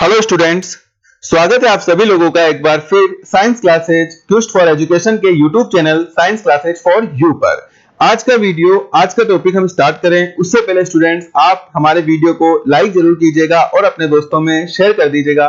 Hello students, स्वागत है आप सभी लोगों का एक बार फिर साइंस क्लासेज क्विस्ट फॉर एजुकेशन के YouTube channel science classes for you पर। आज का टॉपिक हम स्टार्ट करें उससे पहले स्टूडेंट्स आप हमारे वीडियो को लाइक जरूर कीजिएगा और अपने दोस्तों में शेयर कर दीजिएगा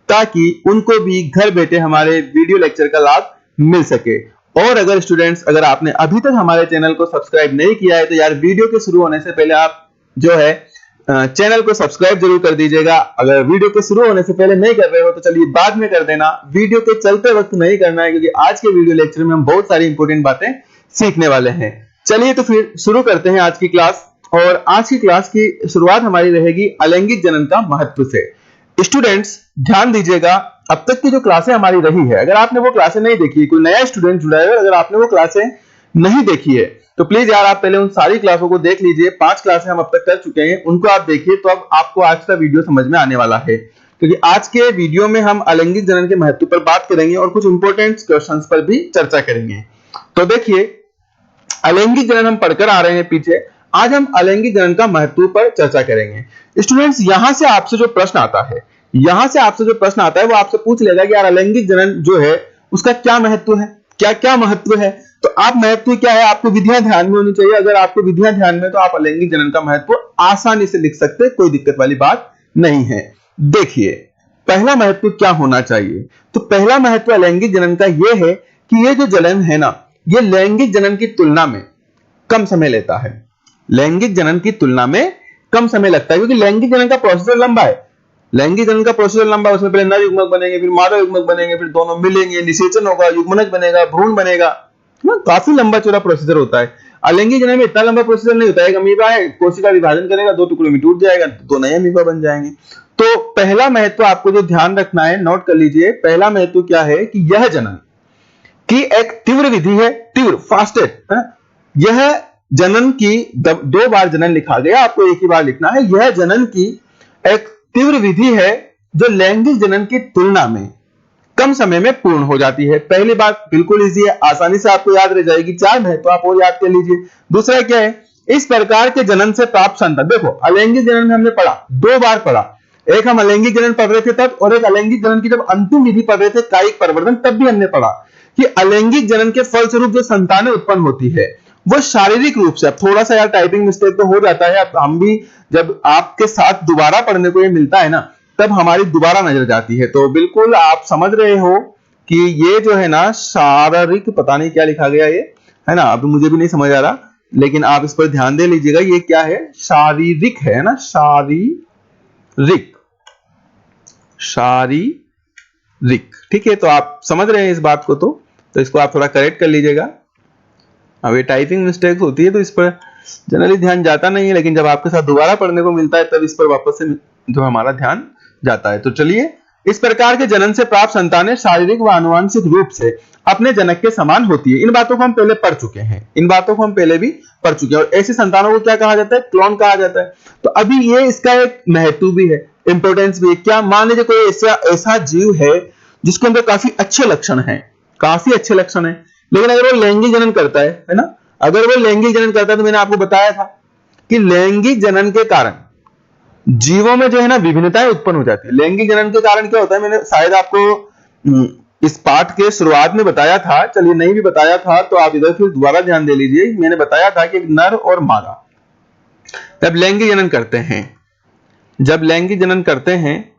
ताकि उनको भी घर बैठे हमारे वीडियो लेक्चर का लाभ मिल सके। और अगर आपने अभी तक हमारे चैनल को सब्सक्राइब नहीं किया है तो यार वीडियो के शुरू होने से पहले आप जो है चैनल को सब्सक्राइब जरूर कर दीजिएगा। अगर वीडियो के शुरू होने से पहले नहीं कर रहे हो तो चलिए बाद में कर देना, वीडियो के चलते वक्त नहीं करना है, क्योंकि आज के वीडियो लेक्चर में हम बहुत सारी इंपॉर्टेंट बातें सीखने वाले हैं। चलिए तो फिर शुरू करते हैं आज की क्लास। और आज की क्लास की शुरुआत हमारी रहेगी अलैंगिक जनन का महत्व से। स्टूडेंट्स ध्यान दीजिएगा, अब तक की जो क्लासें हमारी रही है, अगर आपने वो क्लासें नहीं देखी, कोई नया स्टूडेंट जुड़ा है, अगर आपने वो क्लासें नहीं देखी है तो प्लीज यार आप पहले उन सारी क्लासों को देख लीजिए। 5 क्लासें हम अब तक कर चुके हैं, उनको आप देखिए तो अब आपको आज का वीडियो समझ में आने वाला है, क्योंकि आज के वीडियो में हम अलैंगिक जनन के महत्व पर बात करेंगे और कुछ इंपॉर्टेंट क्वेश्चंस पर भी चर्चा करेंगे। तो देखिए, अलैंगिक जनन हम पढ़कर आ रहे हैं पीछे, आज हम अलैंगिक जनन का महत्व पर चर्चा करेंगे। स्टूडेंट्स यहां से आपसे जो प्रश्न आता है वो आपसे पूछ लेगा कि यार अलैंगिक जनन जो है उसका क्या महत्व है, क्या महत्व है। तो आप महत्व क्या है आपको विधियां ध्यान में होनी चाहिए। अगर आपको विधियां ध्यान में तो आप अलैंगिक जनन का महत्व आसानी से लिख सकते हैं, कोई दिक्कत वाली बात नहीं है। देखिए पहला महत्व क्या होना चाहिए, तो पहला महत्व अलैंगिक जनन का यह है कि ये जो जनन है ना, ये लैंगिक जनन की तुलना में कम समय लेता है। लैंगिक जनन की तुलना में कम समय लगता है, क्योंकि लैंगिक जनन का प्रोसेसर लंबा है। लैंगिक जनन का प्रोसेसर लंबा है, उसमें पहले नर युग्मक बनेंगे, फिर मादा युग्मक बनेंगे, फिर दोनों मिलेंगे, निषेचन होगा, युग्मनज बनेगा, भ्रूण बनेगा, काफी लंबा चौड़ा प्रोसीजर होता है। अलैंगिक जनन में इतना लंबा प्रोसीजर नहीं होता है। एक अमीबा है, कोशिका विभाजन करेगा, 2 टुकड़ों में टूट जाएगा, 2 नए अमीबा बन जाएंगे। तो पहला महत्व आपको जो ध्यान रखना है, नोट कर लीजिए, पहला महत्व क्या है कि यह जनन की एक तीव्र विधि है, तीव्र फास्टेस्ट है। यह जनन की 2 बार जनन लिखा गया, आपको एक ही बार लिखना है। यह जनन की एक तीव्र विधि है जो लैंगिक जनन की तुलना में कम समय में पूर्ण हो जाती है। पहली बात बिल्कुल इजी है, आसानी से आपको याद रह जाएगी। 4 महत्व आप और याद कर लीजिए। दूसरा क्या है, इस प्रकार के जनन से प्राप्त संतान। देखो अलैंगिक जनन में हमने पढ़ा, 2 बार पढ़ा, एक हम अलैंगिक जनन पढ़ रहे थे तब, और एक अलैंगिक जनन की जब अंतिम विधि पढ़ रहे थे कायिक प्रवर्धन, तब भी हमने पढ़ा कि अलैंगिक जनन के फलस्वरूप जो संतानें उत्पन्न होती है वो शारीरिक रूप से, अब थोड़ा सा यार टाइपिंग मिस्टेक तो हो जाता है, अब हम भी जब आपके साथ दोबारा पढ़ने को ये मिलता है ना तब हमारी दोबारा नजर जाती है। तो बिल्कुल आप समझ रहे हो कि ये जो है ना शारीरिक, पता नहीं क्या लिखा गया ये है ना, अब मुझे भी नहीं समझ आ रहा, लेकिन आप इस पर ध्यान दे लीजिएगा। ये क्या है, शारीरिक है ना, शारीरिक, ठीक है। तो आप समझ रहे हैं इस बात को, तो इसको आप थोड़ा करेक्ट कर लीजिएगा। अब ये टाइपिंग मिस्टेक होती है तो इस पर जनरली ध्यान जाता नहीं है, लेकिन जब आपके साथ दोबारा पढ़ने को मिलता है तब इस पर वापस से जो हमारा ध्यान जाता है। तो चलिए, इस प्रकार के जनन से प्राप्त संतानें शारीरिक व आनुवंशिक रूप से अपने जनक के समान होती है। इन बातों को हम पहले पढ़ चुके हैं, और ऐसी संतानों को क्या कहा जाता है, क्लोन कहा जाता है। तो अभी ये इसका एक महत्व भी है, इंपोर्टेंस भी है। क्या मान लीजिए कोई ऐसा जीव है जिसके अंदर काफी अच्छे लक्षण है, लेकिन अगर वो लैंगिक जनन करता है ना, अगर वो लैंगिक जनन करता है तो मैंने आपको बताया था कि लैंगिक जनन के कारण जीवों में जो है ना विभिन्नताएं उत्पन्न हो जाती है। लैंगिक जनन के कारण क्या होता है, मैंने शायद आपको इस पाठ के शुरुआत में बताया था, चलिए नहीं भी बताया था तो आप इधर फिर दोबारा ध्यान दे लीजिए। मैंने बताया था कि एक नर और मादा जब लैंगिक जनन करते हैं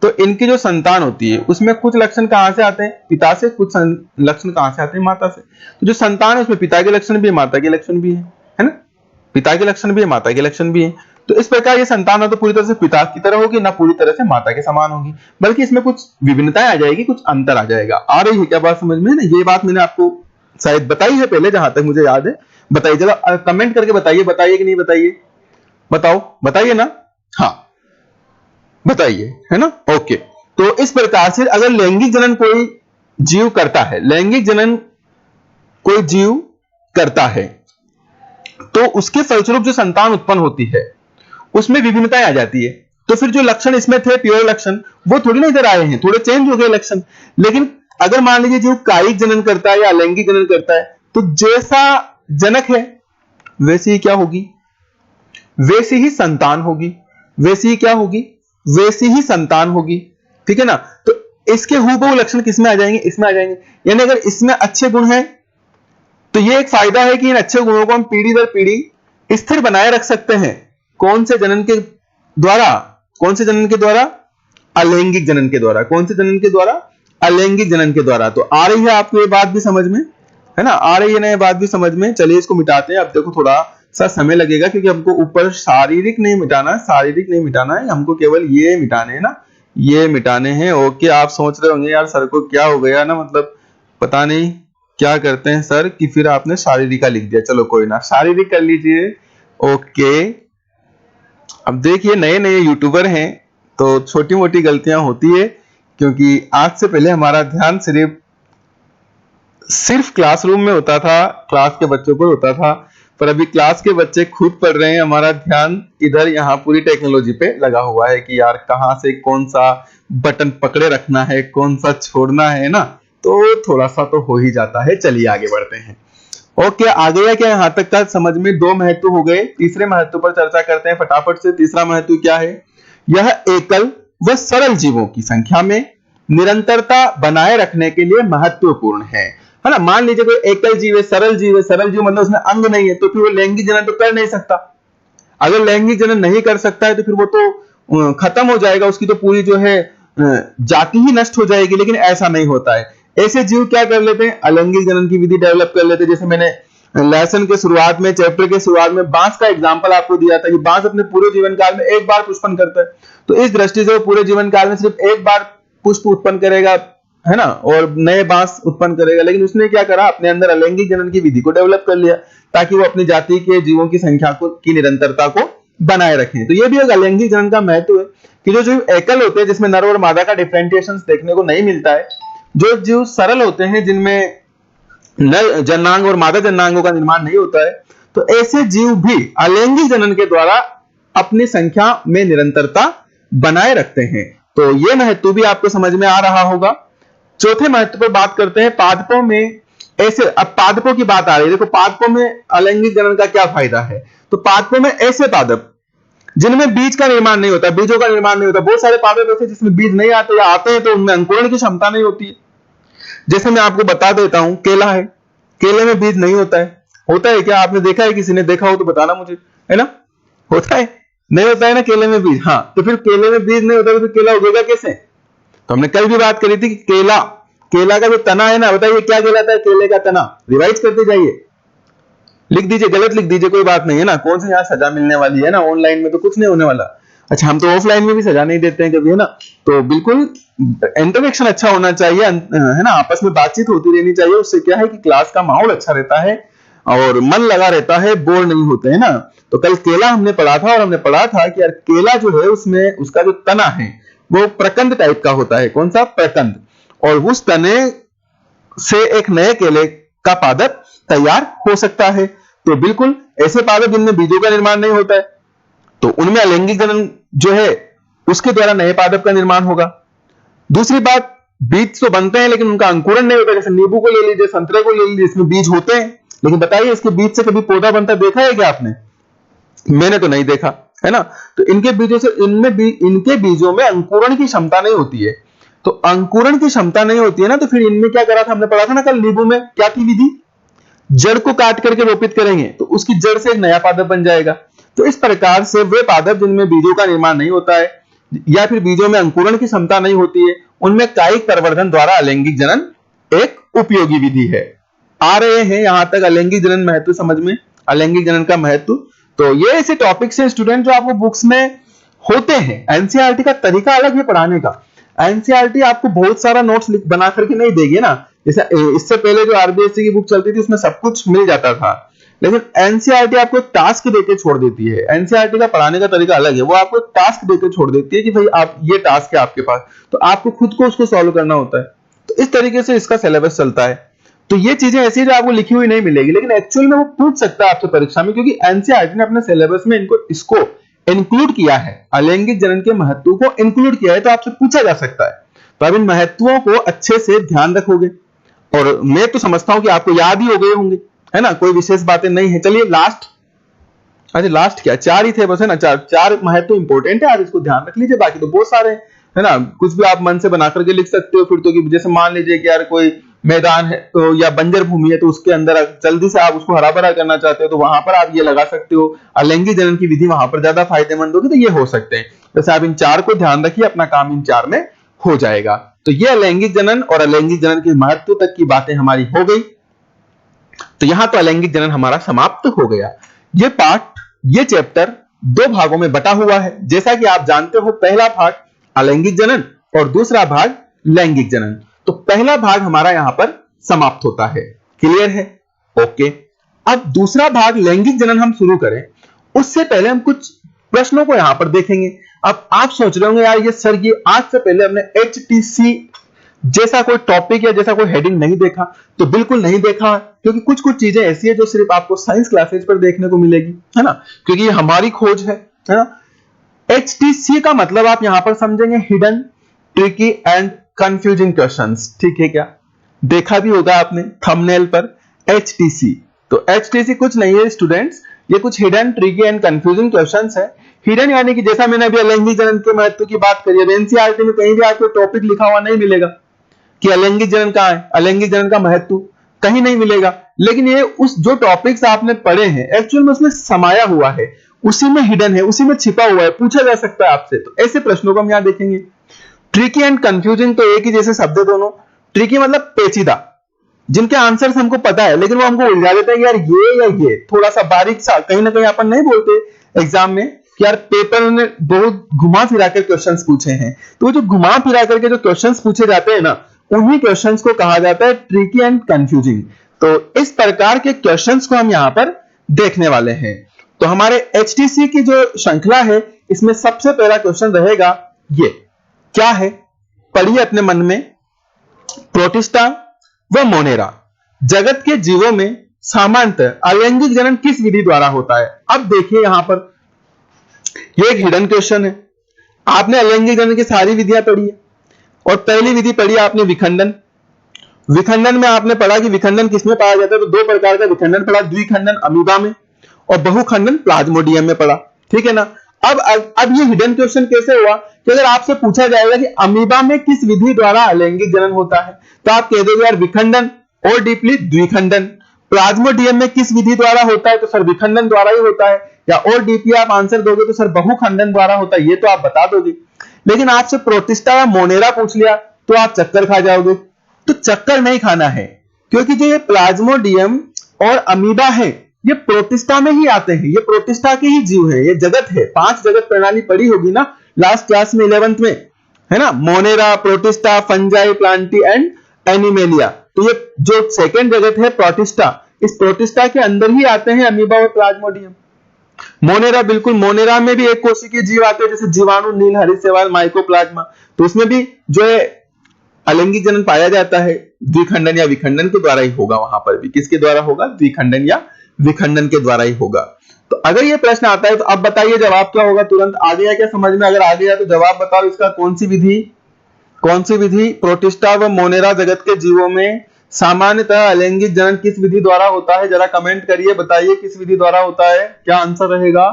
तो इनकी जो संतान होती है उसमें कुछ लक्षण कहां से आते हैं, पिता से, कुछ लक्षण कहां से आते हैं, माता से। तो जो संतान है उसमें पिता के लक्षण भी है, माता के लक्षण भी है ना, पिता के लक्षण भी है, माता के लक्षण भी है। तो इस प्रकार ये संतान ना तो पूरी तरह से पिता की तरह होगी, ना पूरी तरह से माता के समान होगी, बल्कि इसमें कुछ विभिन्नताएं आ जाएगी, कुछ अंतर आ जाएगा। आ रही है क्या बात समझ में, ना ये बात मैंने आपको शायद बताई है पहले, जहां तक मुझे याद है। बताइए जरा, कमेंट करके बताइए कि नहीं बताइए, बताइए ना, हाँ बताइए, है ना, ओके। तो इस प्रकार से अगर लैंगिक जनन कोई जीव करता है तो उसके फलस्वरूप जो संतान उत्पन्न होती है उसमें विभिन्नताएं आ जाती है। तो फिर जो लक्षण इसमें थे प्योर लक्षण वो थोड़ी ना इधर आए हैं, थोड़े चेंज हो गए लक्षण। लेकिन अगर मान लीजिए जो कायिक जनन करता है या लैंगिक जनन करता है तो जैसा जनक है वैसी ही क्या होगी, वैसी ही संतान होगी, वैसी ही संतान होगी। ठीक है ना। तो इसके हूबहू लक्षण किसमें आ जाएंगे, इसमें आ जाएंगे। यानी अगर इसमें अच्छे गुण हैं तो ये एक फायदा है कि इन अच्छे गुणों को हम पीढ़ी दर पीढ़ी स्थिर बनाए रख सकते हैं। कौन से जनन के द्वारा, कौन से जनन के द्वारा, अलैंगिक जनन के द्वारा। कौन से जनन के द्वारा, अलैंगिक जनन के द्वारा। तो आ रही है आपको ये बात भी समझ में, है ना, आ रही है ना ये बात भी समझ में। चलिए इसको मिटाते हैं। अब देखो थोड़ा सा समय लगेगा क्योंकि हमको ऊपर शारीरिक नहीं मिटाना है, शारीरिक नहीं मिटाना है, हमको केवल ये मिटाने हैं ना, ये मिटाने हैं। ओके, आप सोच रहे होंगे यार सर को क्या हो गया ना, मतलब पता नहीं क्या करते हैं सर कि फिर आपने शारीरिक का लिख दिया। चलो कोई ना, शारीरिक कर लीजिए। ओके, अब देखिए नए नए यूट्यूबर हैं तो छोटी मोटी गलतियां होती है, क्योंकि आज से पहले हमारा ध्यान सिर्फ क्लासरूम में होता था, क्लास के बच्चों पर होता था, पर अभी क्लास के बच्चे खुद पढ़ रहे हैं। हमारा ध्यान इधर यहाँ पूरी टेक्नोलॉजी पे लगा हुआ है कि यार कहाँ से कौन सा बटन पकड़े रखना है, कौन सा छोड़ना है ना, तो थोड़ा सा तो हो ही जाता है। चलिए आगे बढ़ते हैं। ओके, आ गया क्या यहाँ तक का समझ में। दो महत्व हो गए, तीसरे महत्व पर चर्चा करते हैं फटाफट से। तीसरा महत्व क्या है, यह एकल व सरल जीवों की संख्या में निरंतरता बनाए रखने के लिए महत्वपूर्ण है ना। मान लीजिए कोई एकल जीव है, सरल जीव है, सरल जीव मतलब उसमें अंग नहीं है, तो फिर वो लैंगिक जनन तो कर नहीं सकता। अगर लैंगिक जनन नहीं कर सकता है तो फिर वो तो खत्म हो जाएगा, उसकी तो पूरी जो है जाति ही नष्ट हो जाएगी। लेकिन ऐसा नहीं होता है। ऐसे जीव क्या कर लेते हैं, अलैंगिक जनन की विधि डेवलप कर लेते हैं। जैसे मैंने लेसन के शुरुआत में, चैप्टर के शुरुआत में बांस का एग्जांपल आपको दिया था कि बांस अपने पूरे जीवन काल में एक बार पुष्पन करता है। तो इस दृष्टि से वो पूरे जीवन काल में सिर्फ एक बार पुष्प उत्पन्न करेगा, है ना, और नए बांस उत्पन्न करेगा। लेकिन उसने क्या करा, अपने अंदर अलैंगिक जनन की विधि को डेवलप कर लिया ताकि वो अपनी जाति के जीवों की संख्या की निरंतरता को बनाए रखें। तो ये भी एक अलैंगिक जनन का महत्व है कि जो जीव एकल होते हैं, जिसमें नर और मादा का डिफरेंशिएशन देखने को नहीं मिलता है, जो जीव सरल होते हैं, जिनमें नर जननांग और मादा जननांगों का निर्माण नहीं होता है, तो ऐसे जीव भी अलैंगिक जनन के द्वारा अपनी संख्या में निरंतरता बनाए रखते हैं। तो यह महत्व भी आपको समझ में आ रहा होगा। चौथे महत्व पर बात करते हैं, पादपों में ऐसे, अब पादपों की बात आ रही है। देखो पादपों में अलैंगिक जनन का क्या फायदा है। तो पादपों में ऐसे पादप जिनमें बीज का निर्माण नहीं होता, बीजों का निर्माण नहीं होता। बहुत सारे पादप ऐसे जिसमें बीज नहीं आते, या आते हैं तो उनमें अंकुरण की क्षमता नहीं होती है। जैसे मैं आपको बता देता हूं, केला है, केले में बीज नहीं होता है। होता है क्या, आपने देखा है, किसी ने देखा हो तो बताना मुझे, है ना। होता है, नहीं होता है ना केले में बीज। हाँ, तो फिर केले में बीज नहीं होता तो फिर केला उगेगा कैसे। तो हमने कल भी बात करी थी कि केला, केला का जो तना है ना, बताइए क्या कहलाता है, केले का तना। रिवाइज करते जाइए, लिख दीजिए, गलत लिख दीजिए, कोई बात नहीं है ना। कौन सी यहाँ सजा मिलने वाली है ना, ऑनलाइन में तो कुछ नहीं होने वाला। अच्छा, हम तो ऑफलाइन में भी सजा नहीं देते हैं कभी, है ना। तो बिल्कुल इंटरेक्शन अच्छा होना चाहिए, है ना, आपस में बातचीत होती रहनी चाहिए। उससे क्या है कि क्लास का माहौल अच्छा रहता है और मन लगा रहता है, बोर नहीं होते, है ना। तो कल केला हमने पढ़ा था और हमने पढ़ा था कि यार केला जो है उसमें उसका जो तना है वो प्रकंद टाइप का होता है। कौन सा, प्रकंद। और उस तने से एक नए केले का पादप तैयार हो सकता है। तो बिल्कुल ऐसे पादप जिनमें बीजों का निर्माण नहीं होता है, तो उनमें अलैंगिक जनन जो है उसके द्वारा नए पादप का निर्माण होगा। दूसरी बात, बीज तो बनते हैं लेकिन उनका अंकुरण नहीं होता। जैसे नींबू को ले लीजिए, संतरे को ले लीजिए, इसमें बीज होते हैं, लेकिन बताइए इसके बीज से कभी पौधा बनता देखा है क्या आपने। मैंने तो नहीं देखा, है ना। तो इनके बीजों से, इनके बीजों में अंकुरण की क्षमता नहीं होती है। तो अंकुरण की क्षमता नहीं होती है ना, तो फिर इनमें क्या करा था, हमने पढ़ा था ना कल नींबू में, क्या की विधि, जड़ को काट करके रोपित करेंगे तो उसकी जड़ से एक नया पादप बन जाएगा। तो इस प्रकार से वे पादप जिनमें बीजों का निर्माण नहीं होता है या फिर बीजों में अंकुरण की क्षमता नहीं होती है, उनमें कायिक प्रवर्धन द्वारा अलैंगिक जनन एक उपयोगी विधि है। आ रहे हैं यहां तक अलैंगिक जनन महत्व समझ में, अलैंगिक जनन का महत्व। तो ये ऐसे टॉपिक्स हैं स्टूडेंट जो आपको बुक्स में होते हैं। एनसीईआरटी का तरीका अलग है पढ़ाने का। एनसीईआरटी आपको बहुत सारा नोट्स बना करके नहीं देगी ना। जैसे इससे पहले जो आरबीएससी की बुक चलती थी उसमें सब कुछ मिल जाता था, लेकिन एनसीईआरटी आपको एक टास्क देके छोड़ देती है। एनसीईआरटी का पढ़ाने का तरीका अलग है, वो आपको एक टास्क देके छोड़ देती है कि भाई आप, ये टास्क है आपके पास, तो आपको खुद को उसको सॉल्व करना होता है। तो इस तरीके से इसका सिलेबस चलता है। तो ये चीजें ऐसी जो आपको लिखी हुई नहीं मिलेगी, लेकिन एक्चुअल में वो पूछ सकता है आपसे परीक्षा में, क्योंकि एनसीईआरटी ने अपने सिलेबस में इसको इंक्लूड किया है, अलैंगिक जनन के महत्व को इंक्लूड किया है, तो आपसे पूछा जा सकता है। तो आप इन महत्वों को अच्छे से ध्यान रखोगे और मैं तो समझता हूं कि आपको याद ही हो गए होंगे, है ना, कोई विशेष बातें नहीं है। चलिए लास्ट, अच्छा लास्ट क्या, चार ही थे बस, है ना, चार महत्व इंपॉर्टेंट है, आप इसको ध्यान रख लीजिए, बाकी तो बहुत सारे हैं। है ना, कुछ भी आप मन से बना करके लिख सकते हो फिर तो, कि जैसे मान लीजिए कि यार कोई मैदान है तो या बंजर भूमि है तो उसके अंदर जल्दी से आप उसको हरा भरा करना चाहते हो तो वहां पर आप ये लगा सकते हो। अलैंगिक जनन की विधि वहां पर ज्यादा फायदेमंद होगी, तो ये हो सकते हैं। जैसे आप इन चार को ध्यान रखिए, अपना काम इन चार में हो जाएगा। तो ये अलैंगिक जनन और अलैंगिक जनन के महत्व तक की बातें हमारी हो गई। तो यहां तो अलैंगिक जनन हमारा समाप्त हो गया। ये पार्ट, ये चैप्टर दो भागों में बटा हुआ है। जैसा कि आप जानते हो, पहला भाग अलैंगिक जनन और दूसरा भाग लैंगिक जनन। तो पहला भाग हमारा यहां पर समाप्त होता है। क्लियर है? ओके। अब दूसरा भाग लैंगिक जनन हम शुरू करें उससे पहले हम कुछ प्रश्नों को यहां पर देखेंगे। अब आप सोच रहे होंगे यार ये सर, ये आज से पहले हमने HTC जैसा कोई टॉपिक या जैसा कोई हेडिंग नहीं देखा। तो बिल्कुल नहीं देखा, क्योंकि कुछ कुछ चीजें ऐसी है जो सिर्फ आपको साइंस क्लासेज पर देखने को मिलेगी, है ना, क्योंकि ये हमारी खोज है ना। HTC का मतलब आप यहां पर समझेंगे hidden, tricky and confusing questions. ठीक है क्या? देखा भी होगा आपने थंबनेल पर HTC। तो HTC कुछ नहीं है स्टूडेंट्स, ये कुछ hidden, tricky and confusing questions है। हिडन यानी कि जैसा मैंने अभी अलैंगिक जनन के महत्व की बात करी है, एनसीईआरटी में कहीं भी आपको टॉपिक लिखा हुआ नहीं मिलेगा कि अलैंगिक जनन कहां है, अलैंगिक जनन का महत्व कहीं नहीं मिलेगा। लेकिन ये उस जो टॉपिक्स आपने पढ़े हैं एक्चुअल में उसमें समाया हुआ है, उसी में हिडन है, उसी में छिपा हुआ है, पूछा जा सकता है आपसे। तो ऐसे प्रश्नों को हम यहां देखेंगे। ट्रिकी एंड कंफ्यूजिंग तो एक ही जैसे शब्द है दोनों। ट्रिकी मतलब पेचीदा, जिनके आंसर्स हमको पता है लेकिन वो हमको उलझा देते हैं, यार ये या ये थोड़ा सा बारीक सा, कहीं ना कहीं अपन नहीं बोलते एग्जाम में कि यार पेपर ने बहुत घुमा फिरा कर क्वेश्चंस पूछे हैं। तो जो घुमा फिरा करके जो क्वेश्चंस पूछे जाते हैं ना, उन्हीं क्वेश्चंस को कहा जाता है ट्रिकी एंड कंफ्यूजिंग। तो इस प्रकार के क्वेश्चंस को हम यहां पर देखने वाले हैं। तो हमारे HTC की जो श्रृंखला है इसमें सबसे पहला क्वेश्चन रहेगा ये, क्या है? पढ़िए अपने मन में। प्रोटिस्टा व मोनेरा जगत के जीवों में सामान्यतः अलैंगिक जनन किस विधि द्वारा होता है? अब देखिए यहां पर ये एक हिडन क्वेश्चन है। आपने अलैंगिक जनन की सारी विधियां पढ़ी है और पहली विधि पढ़ी आपने विखंडन। विखंडन में आपने पढ़ा कि विखंडन किसमें पाया जाता है, तो दो प्रकार का विखंडन पढ़ा, द्विखंडन अमीबा में और बहुखंडन प्लाज्मोडियम में पढ़ा। ठीक है ना। अब ये हिडन क्वेश्चन कैसे हुआ कि अगर आपसे पूछा जाएगा कि अमीबा में किस विधि द्वारा अलैंगिक जनन होता है, तो आप कह दोगे यार विखंडन, और डीपली द्विखंडन। प्लाज्मोडियम में किस विधि द्वारा होता है, तो सर विखंडन द्वारा ही होता है। या और डीपली आप आंसर दोगे तो सर बहुखंडन द्वारा होता है, ये तो आप बता दोगे। लेकिन आपसे प्रोटिस्टा या मोनेरा पूछ लिया तो आप चक्कर खा जाओगे। तो चक्कर नहीं खाना है, क्योंकि जो ये प्लाज्मोडियम और अमीबा है ये प्रोटिस्टा में ही आते हैं, ये प्रोटिस्टा के ही जीव है, ये जगत है। 5 जगत प्रणाली पढ़ी होगी ना लास्ट क्लास में 11th में, है ना, Monera, protista, fungi, Plantae and animalia. तो ये जो सेकंड जगत है प्रोटिस्टा, इस प्रोटिस्टा के अंदर ही आते हैं अमीबा और प्लाज्मोडियम। मोनेरा, बिल्कुल मोनेरा में भी एक कोशिकीय जीव आते हैं, जैसे जीवाणु, नील हरित माइकोप्लाज्मा। तो उसमें भी जो है अलैंगिक जनन पाया जाता है, द्विखंडन या विखंडन के द्वारा ही होगा। वहां पर भी किसके द्वारा होगा? द्विखंडन या विखंडन के द्वारा ही होगा। तो अगर ये प्रश्न आता है तो अब बताइए जवाब क्या होगा? तुरंत आ गया क्या समझ में? अगर आ गया तो जवाब बताओ इसका। कौन सी विधि प्रोटिस्टा व मोनेरा जगत के जीवों में सामान्यतः अलैंगिक जनन किस विधि द्वारा होता है? जरा कमेंट करिए, बताइए किस विधि द्वारा होता है, क्या आंसर रहेगा?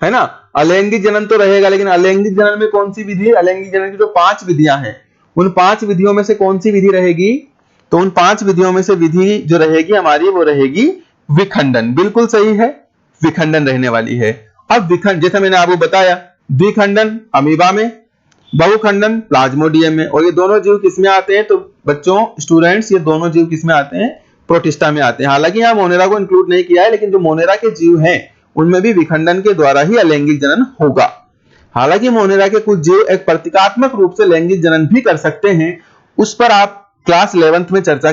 है ना, अलैंगिक जनन तो रहेगा, लेकिन अलैंगिक जनन में कौन सी विधि? अलैंगिक जनन की जो 5 विधियां हैं उन 5 विधियों में से कौन सी विधि रहेगी? तो उन 5 विधियों में से विधि जो रहेगी हमारी वो रहेगी विखंडन। बिल्कुल सही है, विखंडन रहने वाली है। अब विखंड, जैसा मैंने आपको बताया, द्विखंडन अमीबा में, बहुखंडन प्लाज्मोडियम में। और ये दोनों जीव किसमें आते हैं? तो बच्चों, स्टूडेंट्स, ये दोनों जीव किसमें आते हैं? प्रोटिस्टा में आते हैं। हालांकि यहां मोनेरा को इंक्लूड नहीं किया है, लेकिन जो मोनेरा के जीव हैं उनमें भी विखंडन के द्वारा ही अलैंगिक जनन होगा। हालांकि मोनेरा के कुछ जीव एक प्रतीकात्मक रूप से लैंगिक जनन भी कर सकते हैं, उस पर आप क्लास 11th में चर्चा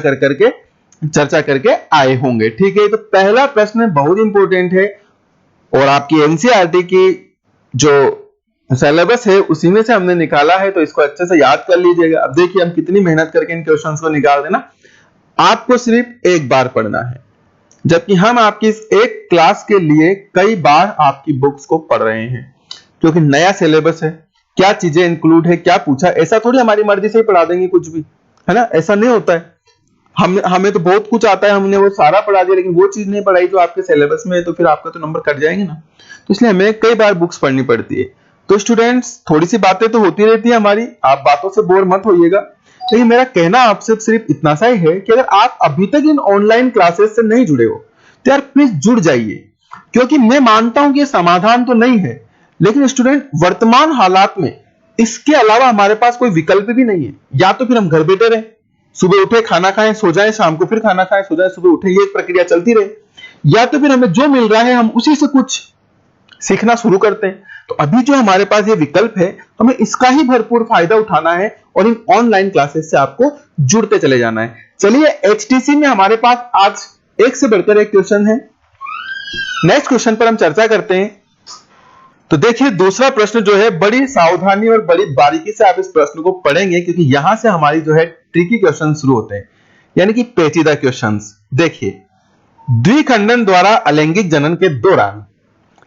करके आए होंगे। ठीक है, तो पहला प्रश्न बहुत इंपॉर्टेंट है और आपकी एनसीईआरटी की जो सिलेबस है उसी में से हमने निकाला है, तो इसको अच्छे से याद कर लीजिएगा। अब देखिए हम कितनी मेहनत करके इन क्वेश्चंस को निकाल देना। आपको सिर्फ एक बार पढ़ना है, जबकि हम आपकी इस एक क्लास के लिए कई बार आपकी बुक्स को पढ़ रहे हैं, क्योंकि नया सिलेबस है, क्या चीजें इंक्लूड है, क्या पूछा। ऐसा थोड़ी हमारी मर्जी से ही पढ़ा देंगे कुछ भी, है ना, ऐसा नहीं होता है। हमें तो बहुत कुछ आता है, हमने वो सारा पढ़ा दिया, लेकिन वो चीज नहीं पढ़ाई जो आपके सिलेबस में है, तो फिर आपका तो नंबर कट जाएंगे ना। तो इसलिए हमें कई बार बुक्स पढ़नी पड़ती है। तो स्टूडेंट्स थोड़ी सी बातें तो होती रहती है हमारी, आप बातों से बोर मत होइएगा, लेकिन मेरा कहना आपसे सिर्फ इतना सा ही है कि अगर आप अभी तक इन ऑनलाइन क्लासेस से नहीं जुड़े हो तो यार प्लीज जुड़ जाइए, क्योंकि मैं मानता हूं कि समाधान तो नहीं है, लेकिन स्टूडेंट वर्तमान हालात में इसके अलावा हमारे पास कोई विकल्प भी नहीं है। या तो फिर हम घर बैठे रहें, सुबह उठे खाना खाएं सो जाएं, शाम को फिर खाना खाएं सो जाएं, सुबह उठे, ये प्रक्रिया चलती रहे, या तो फिर हमें जो मिल रहा है हम उसी से कुछ सीखना शुरू करते हैं। तो अभी जो हमारे पास ये विकल्प है, हमें इसका ही भरपूर फायदा उठाना है और इन ऑनलाइन क्लासेस से आपको जुड़ते चले जाना है। चलिए एचटीसी में हमारे पास आज एक से बढ़कर एक क्वेश्चन है, नेक्स्ट क्वेश्चन पर हम चर्चा करते हैं। तो देखिए दूसरा प्रश्न जो है, बड़ी सावधानी और बड़ी बारीकी से आप इस प्रश्न को पढ़ेंगे, क्योंकि यहां से हमारी जो है ट्रिकी क्वेश्चन शुरू होते हैं, यानी कि पेचीदा क्वेश्चंस। देखिए, द्विखंडन द्वारा अलैंगिक जनन के दौरान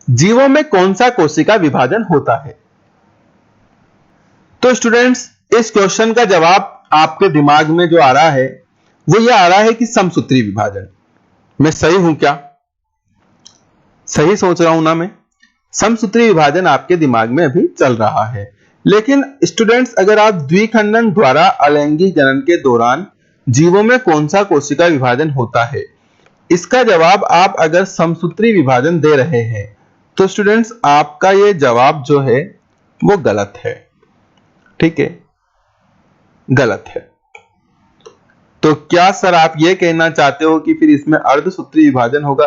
जीवों में कौन सा कोशिका विभाजन होता है? तो स्टूडेंट्स इस क्वेश्चन का जवाब आपके दिमाग में जो आ रहा है वो ये आ रहा है कि समसूत्री विभाजन। मैं सही हूं क्या? सही सोच रहा हूं ना मैं? समसूत्री विभाजन आपके दिमाग में अभी चल रहा है, लेकिन स्टूडेंट्स अगर आप द्विखंडन द्वारा अलैंगिक जनन के दौरान जीवों में कौन सा कोशिका विभाजन होता है, इसका जवाब आप अगर समसूत्री विभाजन दे रहे हैं तो स्टूडेंट्स आपका ये जवाब जो है वो गलत है। ठीक है, गलत है। तो क्या सर आप ये कहना चाहते हो कि फिर इसमें अर्धसूत्री विभाजन होगा?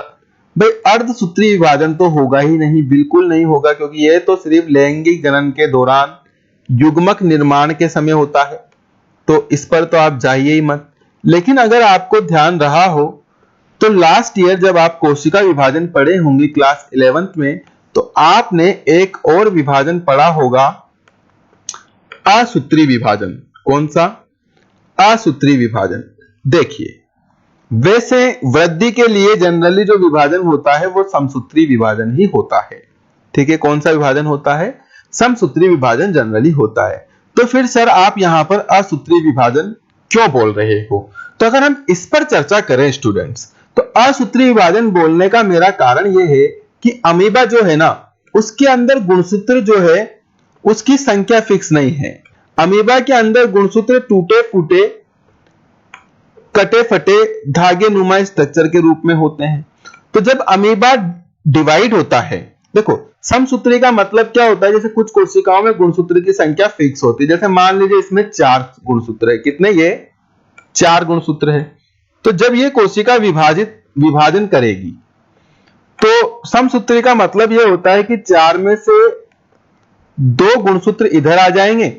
भाई अर्धसूत्री विभाजन तो होगा ही नहीं, बिल्कुल नहीं होगा, क्योंकि यह तो सिर्फ लैंगिक जनन के दौरान युग्मक निर्माण के समय होता है, तो इस पर तो आप जाइए ही मत। लेकिन अगर आपको ध्यान रहा हो तो लास्ट ईयर जब आप कोशिका विभाजन पढ़े होंगे क्लास 11th में, तो आपने एक और विभाजन पढ़ा होगा, असूत्री विभाजन। कौन सा? असूत्री विभाजन। देखिए वैसे वृद्धि के लिए जनरली जो विभाजन होता है वो समसूत्री विभाजन ही होता है। ठीक है, कौन सा विभाजन होता है? समसूत्री विभाजन जनरली होता है। तो फिर सर आप यहां पर असूत्री विभाजन क्यों बोल रहे हो? तो अगर हम इस पर चर्चा करें स्टूडेंट्स, तो असूत्री विभाजन बोलने का मेरा कारण यह है कि अमीबा जो है ना, उसके अंदर गुणसूत्र जो है उसकी संख्या फिक्स नहीं है। अमीबा के अंदर गुणसूत्र टूटे फूटे कटे फटे धागे नुमा स्ट्रक्चर के रूप में होते हैं। तो जब अमीबा डिवाइड होता है, देखो समसूत्री का मतलब क्या होता है, जैसे कुछ कोशिकाओं में गुणसूत्र की संख्या फिक्स होती है, जैसे मान लीजिए इसमें 4 गुणसूत्र है। कितने? ये 4 गुणसूत्र है। तो जब ये कोशिका विभाजन करेगी तो समसूत्री का मतलब यह होता है कि 4 में से 2 गुणसूत्र इधर आ जाएंगे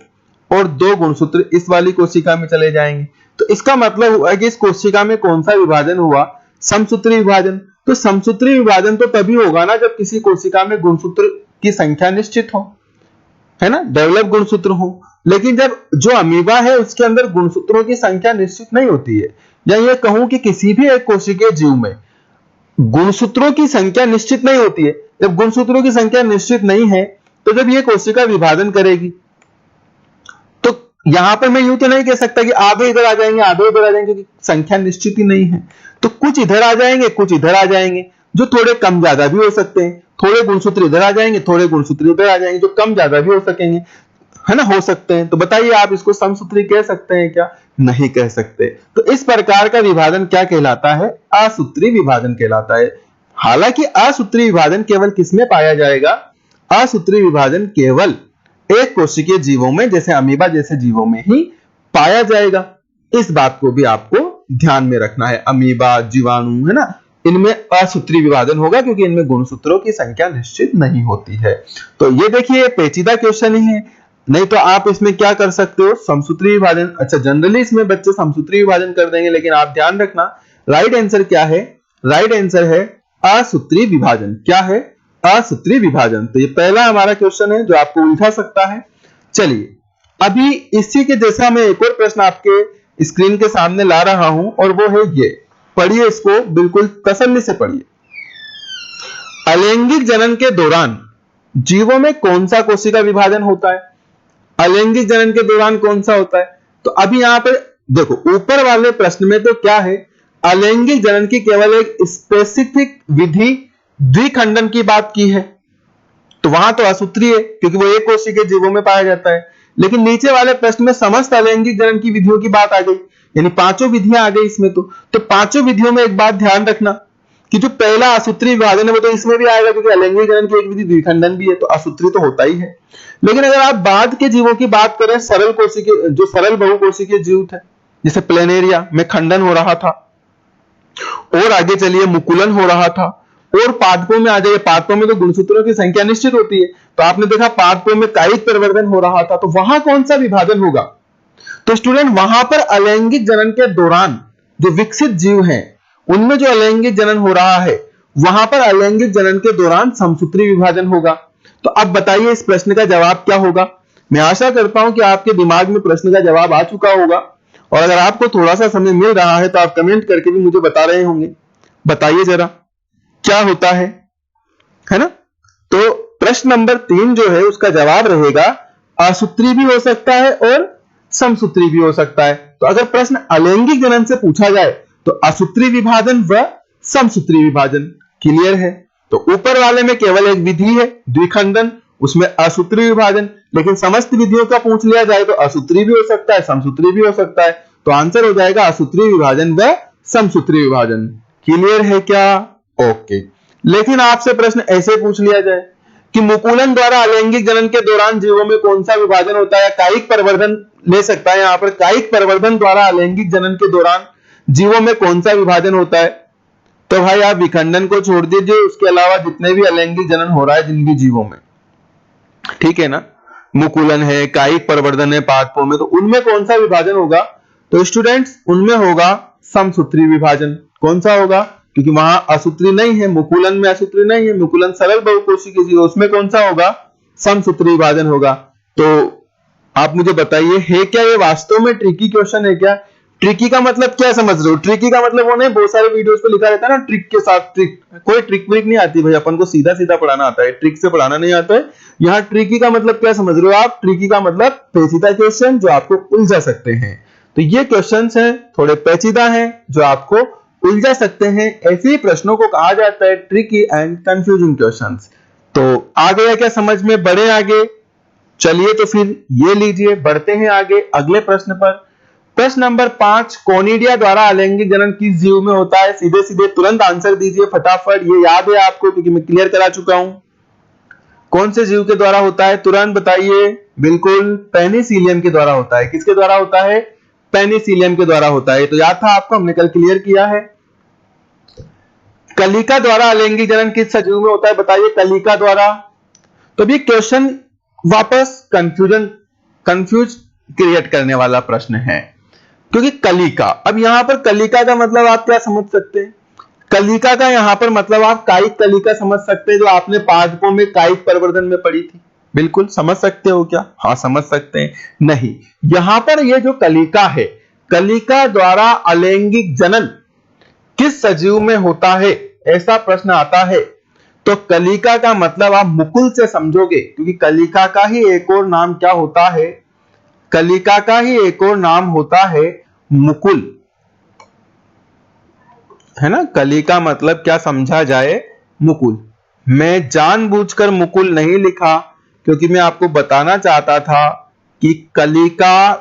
और 2 गुणसूत्र इस वाली कोशिका में चले जाएंगे। तो इसका मतलब हुआ कि इस कोशिका में कौन सा विभाजन हुआ? समसूत्री विभाजन। तो समसूत्री विभाजन तो तभी होगा ना जब किसी कोशिका में गुणसूत्र की संख्या निश्चित हो, है ना, डेवलप गुणसूत्र हो। लेकिन जब जो अमीबा है उसके अंदर गुणसूत्रों की संख्या निश्चित नहीं होती है, या ये कहूं कि किसी भी एक कोशिकीय जीव में गुणसूत्रों की संख्या निश्चित नहीं होती है। जब गुणसूत्रों की संख्या निश्चित नहीं है तो जब ये कोशिका विभाजन करेगी तो यहां पर मैं यूं तो नहीं कह सकता कि आधे इधर आ जाएंगे आधे उधर आ जाएंगे, क्योंकि संख्या निश्चित ही नहीं है। तो कुछ इधर आ जाएंगे कुछ इधर आ जाएंगे, जो थोड़े कम ज्यादा भी हो सकते हैं। थोड़े गुणसूत्र इधर आ जाएंगे, थोड़े गुणसूत्र इधर आ जाएंगे, जो कम ज्यादा भी हो सकेंगे, है ना, हो सकते हैं। तो बताइए आप इसको समसूत्री कह सकते हैं क्या? नहीं कह सकते। तो इस प्रकार का विभाजन क्या कहलाता है? असूत्री विभाजन कहलाता है। हालांकि असूत्री विभाजन केवल किसमें पाया जाएगा? असूत्री विभाजन केवल एक कोशिकीय जीवों में, जैसे अमीबा जैसे जीवों में ही पाया जाएगा। इस बात को भी आपको ध्यान में रखना है। अमीबा, जीवाणु, है ना, इनमें असूत्री विभाजन होगा क्योंकि इनमें गुणसूत्रों की संख्या निश्चित नहीं होती है। तो ये देखिए पेचीदा क्वेश्चन ही है, नहीं तो आप इसमें क्या कर सकते हो? समसूत्री विभाजन। अच्छा, जनरली इसमें बच्चे समसूत्री विभाजन कर देंगे, लेकिन आप ध्यान रखना राइट आंसर क्या है? राइट आंसर है असूत्री विभाजन। क्या है? असूत्री विभाजन। तो ये पहला हमारा क्वेश्चन है जो आपको उलझा सकता है। चलिए अभी इसी के जैसा मैं एक और प्रश्न आपके स्क्रीन के सामने ला रहा हूं, और वो है ये, पढ़िए इसको, बिल्कुल तसल्ली से पढ़िए। अलैंगिक जनन के दौरान जीवों में कौन सा कोशिका विभाजन होता है? अलैंगिक जनन के दौरान कौन सा होता है? तो अभी यहां पर देखो, ऊपर वाले प्रश्न में तो क्या है, अलैंगिक जनन की केवल एक स्पेसिफिक विधि द्विखंडन की बात की है। तो वहां तो असूत्रीय है क्योंकि वो एक कोशिकीय जीवों में पाया जाता है। लेकिन नीचे वाले प्रश्न में समस्त अलैंगिक जनन की विधियों की बात आ गई, यानी पांचों विधियां आ गई इसमें। तो पांचों विधियों में एक बात ध्यान रखना कि जो पहला असूत्री विभाजन है वो तो इसमें भी आएगा क्योंकि अलैंगिक जनन की एक विधि द्विखंडन भी है, तो असूत्री तो होता ही है। लेकिन अगर आप बाद के जीवों की बात करें, सरल कोशिकीय जो सरल बहुकोशिकीय जीव थे, जैसे प्लेनेरिया में खंडन हो रहा था, और आगे चलिए मुकुलन हो रहा था, और पादपों में आ जाइए, पादपों में तो गुणसूत्रों की संख्या निश्चित होती है, तो आपने देखा पादपों में कायिक परिवर्तन हो रहा था, तो वहां कौन सा विभाजन होगा? तो स्टूडेंट वहां पर अलैंगिक जनन के दौरान जो विकसित जीव हैं उनमें जो अलैंगिक जनन हो रहा है, वहां पर अलैंगिक जनन के दौरान समसूत्री विभाजन होगा। तो अब बताइए इस प्रश्न का जवाब क्या होगा? मैं आशा करता हूं कि आपके दिमाग में प्रश्न का जवाब आ चुका होगा, और अगर आपको थोड़ा सा समय मिल रहा है तो आप कमेंट करके भी मुझे बता रहे होंगे। बताइए जरा क्या होता है ना? तो प्रश्न नंबर 3 जो है उसका जवाब रहेगा असूत्री भी हो सकता है और समसूत्री भी हो सकता है। तो अगर प्रश्न अलैंगिक जनन से पूछा जाए तो असूत्री विभाजन व समसूत्री विभाजन। क्लियर है? तो ऊपर वाले में केवल एक विधि है द्विखंडन, उसमें असूत्री विभाजन, लेकिन समस्त विधियों का पूछ लिया जाए तो असूत्री भी हो सकता है, समसूत्री भी हो सकता है। तो आंसर हो जाएगा असूत्री विभाजन व समसूत्री विभाजन। क्लियर है क्या? ओके। लेकिन आपसे प्रश्न ऐसे पूछ लिया जाए कि मुकुलन द्वारा अलैंगिक जनन के दौरान जीवों में कौन सा विभाजन होता है? कायिक परिवर्तन ले सकता है, यहां पर कायिक परिवर्तन द्वारा अलैंगिक जनन के दौरान जीवों में कौन सा विभाजन होता है? तो भाई आप विखंडन को छोड़ दीजिए, उसके अलावा जितने भी अलैंगिक जनन हो रहा है जिन भी जीवों में, ठीक है ना, मुकुलन है, कायिक परिवर्तन है पादपों में, तो उनमें कौन सा विभाजन होगा? तो स्टूडेंट्स उनमें होगा समसूत्री विभाजन। कौन सा होगा? क्योंकि वहां असूत्री नहीं है, मुकुलन में असूत्री नहीं है, मुकुलन सरल बहुकोशिकीय जीव, उसमें कौन सा होगा? समसूत्री विभाजन होगा। तो आप मुझे बताइए, है क्या ये वास्तव में ट्रिकी क्वेश्चन है क्या? ट्रिकी का मतलब क्या समझ रहे हो? ट्रिकी का मतलब वो नहीं, बहुत सारे वीडियोस पे लिखा रहता है ना ट्रिक के साथ ट्रिक। कोई ट्रिक व्रिक नहीं आती भाई, अपन को सीधा सीधा पढ़ाना आता है, ट्रिक से पढ़ाना नहीं आता है। यहाँ ट्रिकी का मतलब क्या समझ रहे हो आप? ट्रिकी का मतलब पेचीदा क्वेश्चन जो आपको उलझा सकते हैं। तो ये क्वेश्चंस हैं थोड़े पेचीदा हैं जो आपको उलझा सकते हैं, ऐसे ही प्रश्नों को कहा जाता है ट्रिकी एंड कंफ्यूजिंग क्वेश्चंस। तो आ गया क्या समझ में? बढ़े आगे? चलिए तो फिर ये लीजिए, बढ़ते हैं आगे अगले प्रश्न पर। प्रश्न नंबर 5, कोनिडिया द्वारा अलैंगिक जनन किस जीव में होता है? सीधे सीधे तुरंत आंसर दीजिए फटाफट, ये याद है आपको क्योंकि मैं क्लियर करा चुका हूं। कौन से जीव के द्वारा होता है? तुरंत बताइए। बिल्कुल पेनिसिलियम के द्वारा होता है। किसके द्वारा होता है? पेनिसिलियम के द्वारा होता है। तो याद था आपको, हमने कल क्लियर किया है। कलिका द्वारा अलैंगिक जनन किस सजीव में होता है? बताइए कलिका द्वारा। तो भी क्वेश्चन वापस कंफ्यूज क्रिएट करने वाला प्रश्न है, क्योंकि कलिका, अब यहां पर कलिका का मतलब आप क्या समझ सकते हैं? कलिका का यहां पर मतलब आप कायिक कलिका समझ सकते हैं, जो आपने पादपों में कायिक परिवर्तन में पढ़ी थी। बिल्कुल समझ सकते हो क्या? हाँ समझ सकते हैं। नहीं, यहां पर ये जो कलिका है, कलिका द्वारा अलैंगिक जनन किस सजीव में होता है, ऐसा प्रश्न आता है तो कलिका का मतलब आप मुकुल से समझोगे, क्योंकि कलिका का ही एक और नाम क्या होता है? कलिका का ही एक और नाम होता है मुकुल, है ना। कलिका मतलब क्या समझा जाए? मुकुल। मैं जानबूझकर मुकुल नहीं लिखा क्योंकि मैं आपको बताना चाहता था कि कलिका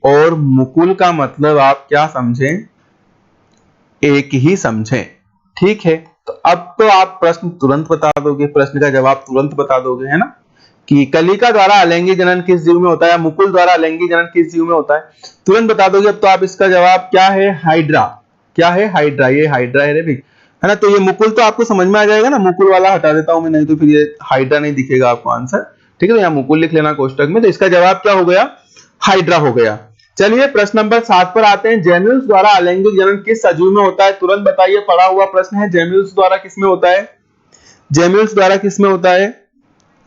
और मुकुल का मतलब आप क्या समझें? एक ही समझें। ठीक है, तो अब तो आप प्रश्न तुरंत बता दोगे, प्रश्न का जवाब तुरंत बता दोगे, है ना, कि कलिका द्वारा अलैंगिक जनन किस जीव में होता है, मुकुल द्वारा अलैंगिक जनन किस जीव में होता है, तुरंत बता दोगे। अब तो आप इसका जवाब क्या है? हाइड्रा। क्या है? हाइड्रा। ये हाइड्रा है रे भाई, है ना। तो ये मुकुल तो आपको समझ में आ जाएगा ना, मुकुल वाला हटा देता हूं मैं, नहीं तो फिर ये हाइड्रा नहीं दिखेगा आपको आंसर। ठीक है, तो यहाँ मुकुल लिख लेना कोष्टक में। तो इसका जवाब क्या हो गया? हाइड्रा हो गया। चलिए प्रश्न नंबर 7 पर आते हैं। जेम्यूल्स द्वारा अलैंगिक जनन किस सजीव में होता है? तुरंत बताइए, पढ़ा हुआ प्रश्न है। जेम्यूल्स द्वारा किसमें होता है? जेम्यूल्स द्वारा किसमें होता है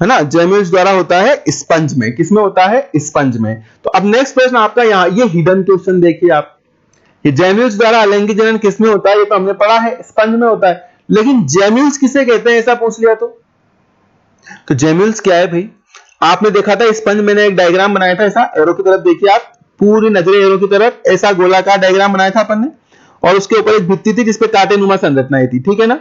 ना? जेम्यूल्स द्वारा होता है स्पंज में। किसमें होता है? स्पंज में। तो अब नेक्स्ट प्रश्न आपका यहाँ, ये हिडन क्वेश्चन देखिए आप, ये जेम्यूल्स द्वारा अलैंगिक जनन किसमें होता है? ये तो हमने पढ़ा है, स्पंज में होता है। लेकिन जेम्यूल्स किसे कहते हैं, ऐसा पूछ लिया तो जेम्यूल्स क्या है भाई? आपने देखा था स्पंज, मैंने एक डायग्राम बनाया था ऐसा, एरो की तरफ देखिए आप, पूरी नजरें एरो की तरफ, ऐसा गोलाकार डायग्राम बनाया था अपन ने, और उसके ऊपर एक भित्ति थी जिसपे कांटेनुमा संरचनाएं थी, ठीक है ना।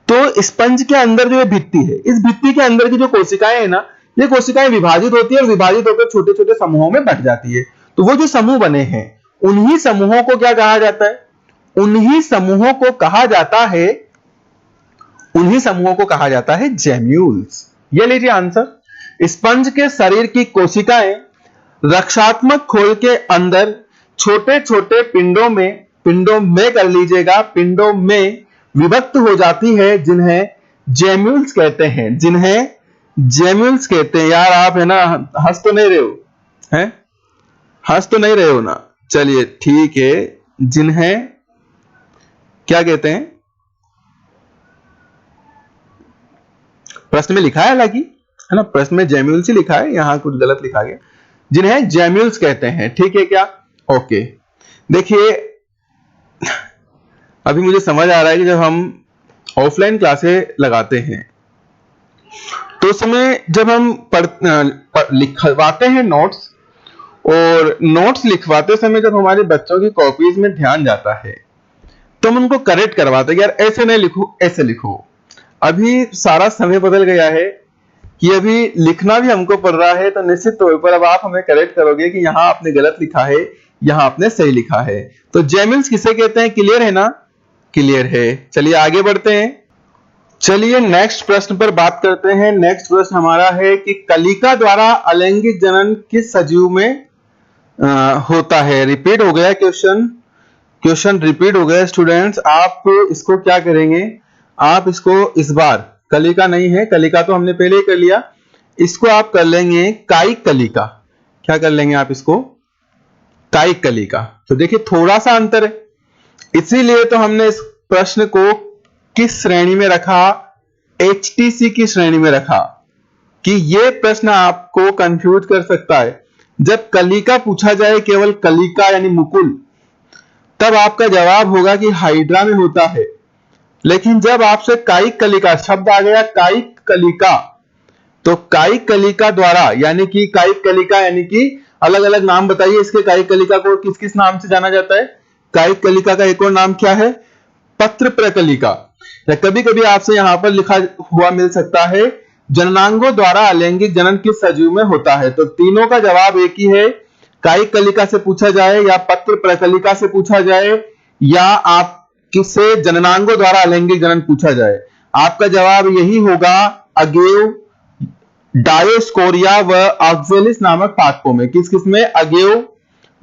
तो स्पंज के अंदर जो भित्ति है, इस भित्ति के अंदर की जो कोशिकाएं है ना, ये कोशिकाएं विभाजित होती है और विभाजित होकर छोटे छोटे समूहों में बंट जाती है। तो वो जो समूह बने हैं, उन्हीं समूहों को क्या कहा जाता है? उन्हीं समूहों को कहा जाता है, उन्हीं समूहों को कहा जाता है जेम्यूल्स। ये लीजिए आंसर। स्पंज के शरीर की कोशिकाएं रक्षात्मक खोल के अंदर छोटे छोटे पिंडों में कर लीजिएगा, पिंडों में विभक्त हो जाती है, जिन्हें जेम्यूल्स कहते हैं, जिन्हें जेम्यूल्स कहते हैं। यार आप है ना हंस तो नहीं रहे हो, हैं? हंस तो नहीं रहे हो ना? चलिए ठीक है, जिन्हें क्या कहते हैं? प्रश्न में लिखा है, हालांकि है ना, प्रश्न में जेम्यूल्स ही लिखा है, यहां कुछ गलत लिखा गया। जिन्हें जेम्यूल्स कहते हैं, ठीक है क्या? ओके, देखिए अभी मुझे समझ आ रहा है कि जब हम ऑफलाइन क्लासेस लगाते हैं तो उस समय जब हम लिखवाते हैं नोट्स, और नोट्स लिखवाते समय जब हमारे बच्चों की कॉपीज में ध्यान जाता है तो हम उनको करेक्ट करवाते हैं कि यार ऐसे नहीं लिखो, ऐसे लिखो। अभी सारा समय बदल गया है कि अभी लिखना भी हमको पड़ रहा है, तो निश्चित तौर पर अब आप हमें करेक्ट करोगे कि यहां आपने गलत लिखा है, यहां आपने सही लिखा है। तो जेम्यूल्स किसे कहते हैं? क्लियर है ना? क्लियर है। चलिए आगे बढ़ते हैं। चलिए नेक्स्ट प्रश्न पर बात करते हैं। नेक्स्ट प्रश्न हमारा है कि कलिका द्वारा अलैंगिक जनन किस सजीव में होता है? रिपीट हो गया क्वेश्चन रिपीट हो गया स्टूडेंट्स। आप इसको क्या करेंगे? आप इसको इस बार, कलिका नहीं है, कलिका तो हमने पहले ही कर लिया, इसको आप कर लेंगे कायिक कलिका। क्या कर लेंगे आप इसको? कायिक कलिका। तो देखिए थोड़ा सा अंतर है, इसीलिए तो हमने इस प्रश्न को किस श्रेणी में रखा? एचटीसी की श्रेणी में रखा, कि यह प्रश्न आपको कंफ्यूज कर सकता है। जब कलिका पूछा जाए, केवल कलिका यानी मुकुल, तब आपका जवाब होगा कि हाइड्रा में होता है। लेकिन जब आपसे कायिक कलिका शब्द आ गया, कायिक कलिका, तो कायिक कलिका द्वारा यानी कि कायिक कलिका यानी कि अलग अलग नाम बताइए इसके। कायिक कलिका को किस किस नाम से जाना जाता है? कायिक कलिका का एक और नाम क्या है? पत्र प्रकलिका। कभी कभी आपसे यहां पर लिखा हुआ मिल सकता है जननांगों द्वारा अलैंगिक जनन किस सजीव में होता है? तो तीनों का जवाब एक ही है। कायिक कलिका से पूछा जाए या पत्र प्रकलिका से पूछा जाए या आप किससे जननांगों द्वारा अलैंगिक जनन पूछा जाए, आपका जवाब यही होगा, अगेव, डायोस्कोरिया व ऑक्जेलिस नामक पादपों में। किस किस में? अगेव,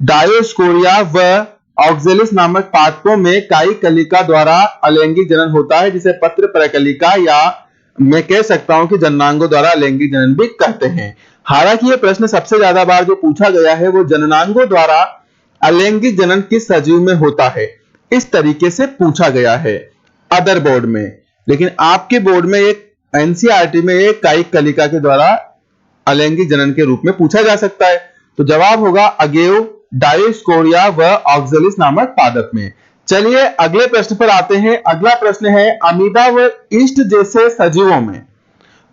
डायोस्कोरिया व ऑक्जेलिस नामक पादपों में कायिक कलिका द्वारा अलैंगिक जनन होता है, जिसे पत्र प्रकलिका या मैं कह सकता हूं कि जननांगों द्वारा अलैंगिक जनन भी कहते हैं। हालांकि यह प्रश्न सबसे ज्यादा बार जो पूछा गया है वो जननांगों द्वारा अलैंगिक जनन किस सजीव में होता है, इस तरीके से पूछा गया है अदर बोर्ड में। लेकिन आपके बोर्ड में एक एनसीईआरटी में एक कायिक कलिका के द्वारा अलैंगिक जनन के रूप में पूछा जा सकता है। तो जवाब होगा अगेव, डायोस्कोरिया व ऑक्जेलिस नामक पादप में। चलिए अगले प्रश्न पर आते हैं। अगला प्रश्न है, अमीबा व ईस्ट जैसे सजीवों में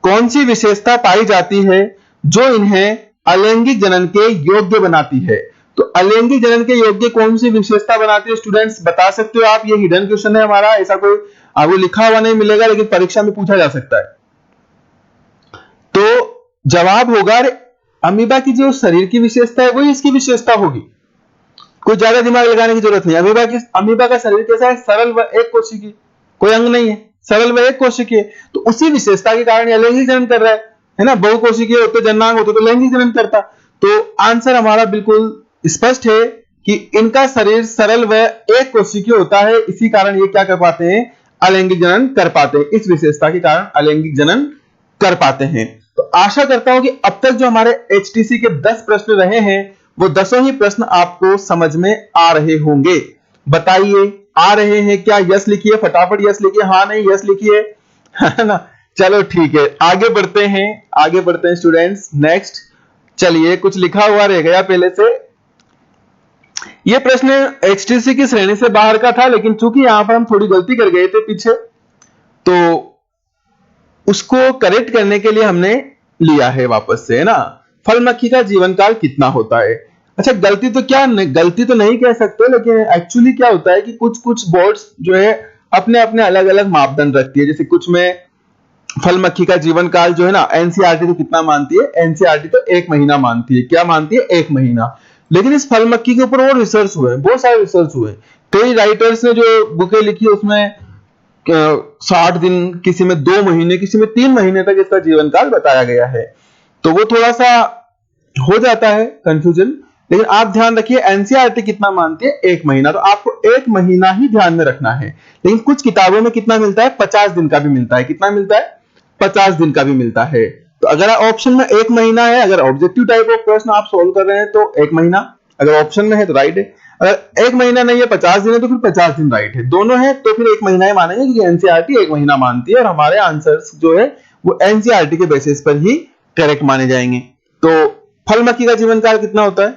कौन सी विशेषता पाई जाती है जो इन्हें अलैंगिक जनन के योग्य बनाती है? तो अलैंगिक जनन के योग्य कौन सी विशेषता बनाती है स्टूडेंट्स, बता सकते हो आप? ये हिडन क्वेश्चन है हमारा, ऐसा कोई आपको लिखा हुआ नहीं मिलेगा, लेकिन परीक्षा में पूछा जा सकता है। तो जवाब होगा अमीबा की जो शरीर की विशेषता है वही इसकी विशेषता होगी, कोई ज्यादा दिमाग लगाने की जरूरत नहीं। अमीबा का शरीर कैसा है? सरल व एक कोशिकीय, कोई अंग नहीं है, सरल व एक कोशिकीय। तो उसी विशेषता के कारण लैंगिक जनन कर रहा है ना। बहुकोशिकीय होते, जननांग होते तो लैंगिक जनन करता। तो आंसर हमारा बिल्कुल स्पष्ट है कि इनका शरीर सरल व एक कोशिकीय होता है, इसी कारण ये क्या कर पाते हैं? अलैंगिक जनन कर पाते हैं। इस विशेषता के कारण अलैंगिक जनन कर पाते हैं। तो आशा करता हूं कि अब तक जो हमारे एचटीसी के 10 प्रश्न रहे हैं वो 10 ही प्रश्न आपको समझ में आ रहे होंगे। बताइए आ रहे हैं क्या? यस लिखिए, फटाफट यस लिखिए, हाँ नहीं यस लिखिए, है ना। चलो ठीक है, आगे बढ़ते हैं स्टूडेंट्स। नेक्स्ट चलिए, कुछ लिखा हुआ रह गया पहले से। यह प्रश्न एचटीसी की श्रेणी से बाहर का था, लेकिन चूंकि यहां पर हम थोड़ी गलती कर गए थे पीछे, तो उसको करेक्ट करने के लिए हमने लिया है वापस से, है ना। फल मक्खी का जीवन काल कितना होता है? अच्छा, गलती तो नहीं कह सकते, लेकिन एक्चुअली क्या होता है कि कुछ बोर्ड्स जो है अपने अपने अलग अलग मापदंड रखती है। जैसे कुछ में फल मक्खी का जीवन काल जो है ना, एनसीईआरटी तो कितना मानती है, एनसीईआरटी तो 1 महीना मानती है। क्या मानती है? 1 महीना। लेकिन इस फल मक्खी के ऊपर और रिसर्च हुए, बहुत सारे रिसर्च हुए। कई राइटर्स ने जो बुकें लिखी उसमें 60 दिन, किसी में 2 महीने, किसी में 3 महीने तक इसका जीवन काल बताया गया है। तो वो थोड़ा सा हो जाता है कंफ्यूजन। लेकिन आप ध्यान रखिए एनसीईआरटी कितना मानती है? 1 महीना। तो आपको 1 महीना ही ध्यान में रखना है। लेकिन कुछ किताबों में कितना मिलता है? 50 दिन का भी मिलता है। कितना मिलता है? 50 दिन का भी मिलता है। तो अगर ऑप्शन में 1 महीना है, अगर ऑब्जेक्टिव टाइप ऑफ प्रश्न आप सोल्व कर रहे हैं तो 1 महीना, अगर ऑप्शन में है तो राइट है। अगर 1 महीना नहीं है, 50 दिन है, तो फिर 50 दिन राइट है। दोनों है तो फिर 1 महीना ही मानेंगे, क्योंकि एनसीईआरटी 1 महीना मानती है और हमारे आंसर्स जो है वो एनसीईआरटी के बेसिस पर ही करेक्ट माने जाएंगे। तो फल मक्खी का जीवन काल कितना होता है?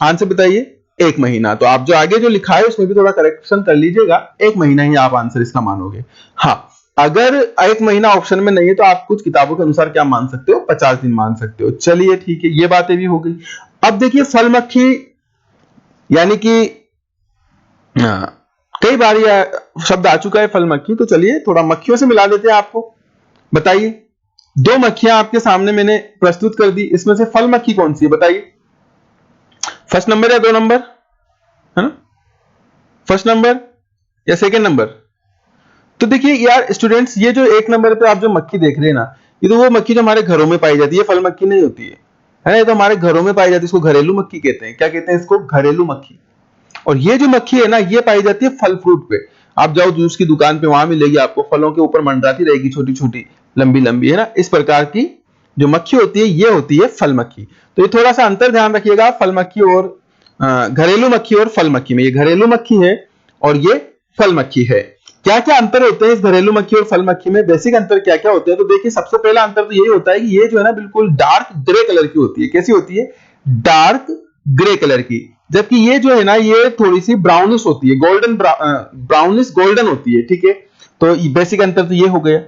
आंसर बताइए। 1 महीना। तो आप जो आगे जो लिखा है उसमें भी थोड़ा करेक्शन कर लीजिएगा, 1 महीना ही आप आंसर इसका मानोगे। हाँ, अगर 1 महीना ऑप्शन में नहीं है तो आप कुछ किताबों के अनुसार क्या मान सकते हो? 50 दिन मान सकते हो। चलिए ठीक है, ये बातें भी हो गई। अब देखिए फल मक्खी, यानी कि कई बार यह शब्द आ चुका है फल मक्खी, तो चलिए थोड़ा मक्खियों से मिला देते हैं आपको। बताइए, 2 मक्खियां आपके सामने मैंने प्रस्तुत कर दी, इसमें से फल मक्खी कौन सी है? बताइए, फर्स्ट नंबर या 2 नंबर, है ना? फर्स्ट नंबर या सेकंड नंबर? तो देखिए यार स्टूडेंट्स, ये जो 1 नंबर पे आप जो मक्खी देख रहे हैं ना, ये तो वो मक्खी जो हमारे घरों में पाई जाती है, फल मक्खी नहीं होती है ना? ये तो हमारे घरों में पाई जाती है, इसको घरेलू मक्खी कहते हैं। क्या कहते हैं इसको? घरेलू मक्खी। और ये जो मक्खी है ना, ये पाई जाती है फल फ्रूट पे। आप जाओ जूस की दुकान पे, वहां मिलेगी आपको, फलों के ऊपर मंडराती रहेगी, छोटी छोटी लंबी लंबी, है ना? इस प्रकार की जो मक्खी होती है ये होती है फल मक्खी। तो ये थोड़ा सा अंतर ध्यान रखिएगा, फल मक्खी और घरेलू मक्खी और फल मक्खी में। ये घरेलू मक्खी है और ये फल मक्खी है। क्या क्या अंतर होते हैं इस घरेलू मक्खी और फल मक्खी में? बेसिक अंतर क्या क्या होते हैं? तो देखिए, सबसे पहला अंतर तो यही होता है कि ये जो है ना बिल्कुल डार्क ग्रे कलर की होती है। कैसी होती है? डार्क ग्रे कलर की। जबकि ये जो है ना, ये थोड़ी सी ब्राउनिश होती है, गोल्डन ब्राउनिश गोल्डन होती है। ठीक है, तो बेसिक अंतर तो ये हो गया।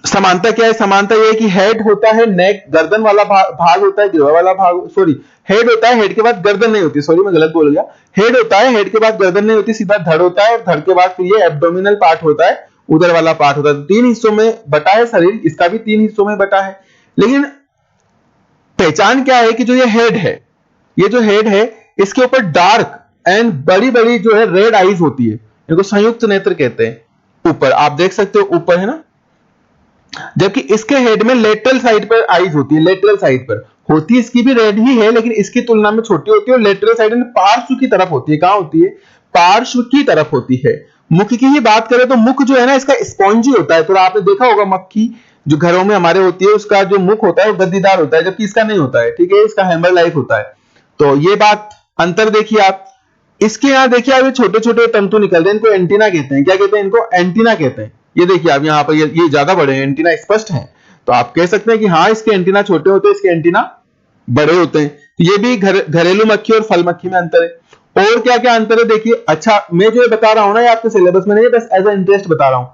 समानता क्या है? समानता ये है कि हेड होता है, नेक गर्दन वाला भाग होता है, गिरवा वाला भाग, सॉरी हेड होता है, हेड के बाद गर्दन नहीं होती, सॉरी मैं गलत बोल गया। हेड होता है, हेड के बाद गर्दन नहीं होती, सीधा धड़ होता है, और धड़ के बाद फिर ये एब्डोमिनल पार्ट होता है, उदर वाला पार्ट होता है। 3 हिस्सों में बटा है शरीर, इसका भी 3 हिस्सों में बटा है। लेकिन पहचान क्या है कि जो ये हेड है, ये जो हेड है, इसके ऊपर डार्क एंड बड़ी बड़ी जो है रेड आईज होती है, इनको संयुक्त नेत्र कहते हैं। ऊपर आप देख सकते हो, ऊपर है ना। जबकि इसके हेड में लेटरल साइड पर आईज होती है, लेटरल साइड पर होती है, इसकी भी रेड ही है, लेकिन इसकी तुलना में छोटी होती है, और लेटरल साइड में पार्श्व की तरफ होती है। कहां होती है? पार्श्व की तरफ होती है। मुख की ही बात करें तो मुख जो है ना इसका स्पॉन्जी होता है। तो आपने देखा होगा मक्खी जो घरों में हमारे होती है, उसका जो मुख होता है वो गद्दीदार होता है, जबकि इसका नहीं होता है। ठीक है, इसका हैमर लाइक होता है। तो ये बात अंतर देखिए आप। इसके यहां देखिए आप, ये छोटे छोटे तंतु निकल रहे हैं, इनको एंटीना कहते हैं। क्या कहते हैं इनको? एंटीना कहते हैं। ये देखिए आप यहाँ पर, ये ज्यादा बड़े हैं, एंटीना स्पष्ट है। तो आप कह सकते हैं कि हाँ, इसके एंटीना छोटे होते हैं, इसके एंटीना बड़े होते हैं। तो ये भी घरेलू मक्खी और फल मक्खी में अंतर है। और क्या क्या अंतर है देखिए। अच्छा, मैं जो बता रहा हूं ना, ये आपके सिलेबस में नहीं है, बस एज ए इंटरेस्ट बता रहा हूं,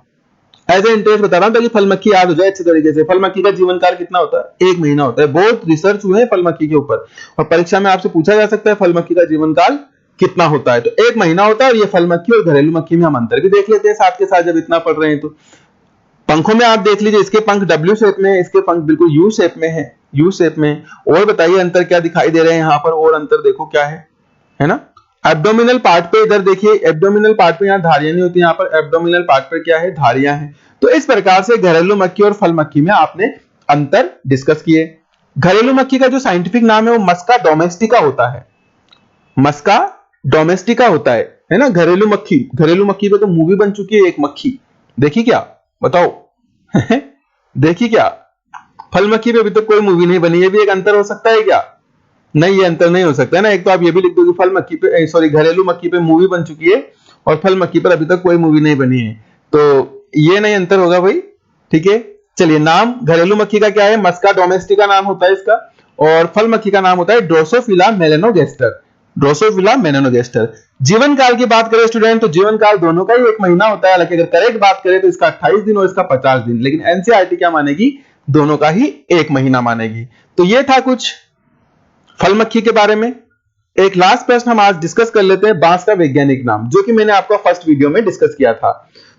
एज ए इंटरेस्ट बता रहा हूं, ताकि फल मक्खी याद हो जाए अच्छे तरीके से। फल मक्खी का जीवन काल कितना होता है? 1 महीना होता है। बहुत रिसर्च हुए हैं फल मक्खी के ऊपर, और परीक्षा में आपसे पूछा जा सकता है फल मक्खी का जीवन काल कितना होता है। तो 1 महीना होता है। और ये फल मक्खी और घरेलू मक्खी में हम अंतर भी देख लेते हैं साथ के साथ, जब इतना पढ़ रहे हैं तो। पंखों में आप देख लीजिए, इसके पंख डब्ल्यू शेप में, इसके पंख बिल्कुल यू शेप में है, यू शेप में। और बताइए अंतर क्या दिखाई दे रहे हैं यहाँ पर? और अंतर देखो क्या है ना? एब्डोमिनल पार्ट पे इधर देखिए, एब्डोमिनल पार्ट पे यहाँ धारियां नहीं होती, यहाँ पर एब्डोमिनल पार्ट पर क्या है? धारियां हैं। तो इस प्रकार से घरेलू मक्खी और फल मक्खी में आपने अंतर डिस्कस किए। घरेलू मक्खी का जो साइंटिफिक नाम है वो मस्का डोमेस्टिका होता है। मस्का डोमेस्टिका होता है ना? घरेलू मक्खी, घरेलू मक्खी पे तो मूवी बन चुकी है एक मक्खी, देखी क्या? बताओ देखी क्या? फल मक्खी पे अभी तक कोई मूवी नहीं बनी है। भी एक अंतर हो सकता है क्या? नहीं, ये अंतर नहीं हो सकता है ना। एक तो आप ये भी लिख दो कि फल मक्खी पे, सॉरी घरेलू मक्खी पे मूवी बन चुकी है, और फल मक्खी पर अभी तक कोई मूवी नहीं बनी है। तो ये नहीं अंतर होगा भाई। ठीक है, चलिए। नाम घरेलू मक्खी का क्या है? मस्का डोमेस्टिका नाम होता है इसका। और फल मक्खी का नाम होता है ड्रोसोफिला मेलेनोगेस्टर, ड्रोसोफिला मेलेनोगेस्टर। जीवन काल की बात करें स्टूडेंट, तो जीवन काल दोनों का ही 1 महीना होता है। हालांकि अगर करेक्ट बात करें तो इसका 28 दिन और इसका 50 दिन, लेकिन एनसीईआरटी क्या मानेगी? दोनों का ही 1 महीना मानेगी। तो ये था कुछ फल मक्खी के बारे में। एक लास्ट प्रश्न हम आज डिस्कस कर लेते हैं, बांस का वैज्ञानिक नाम, जो कि मैंने आपका फर्स्ट वीडियो में डिस्कस किया था।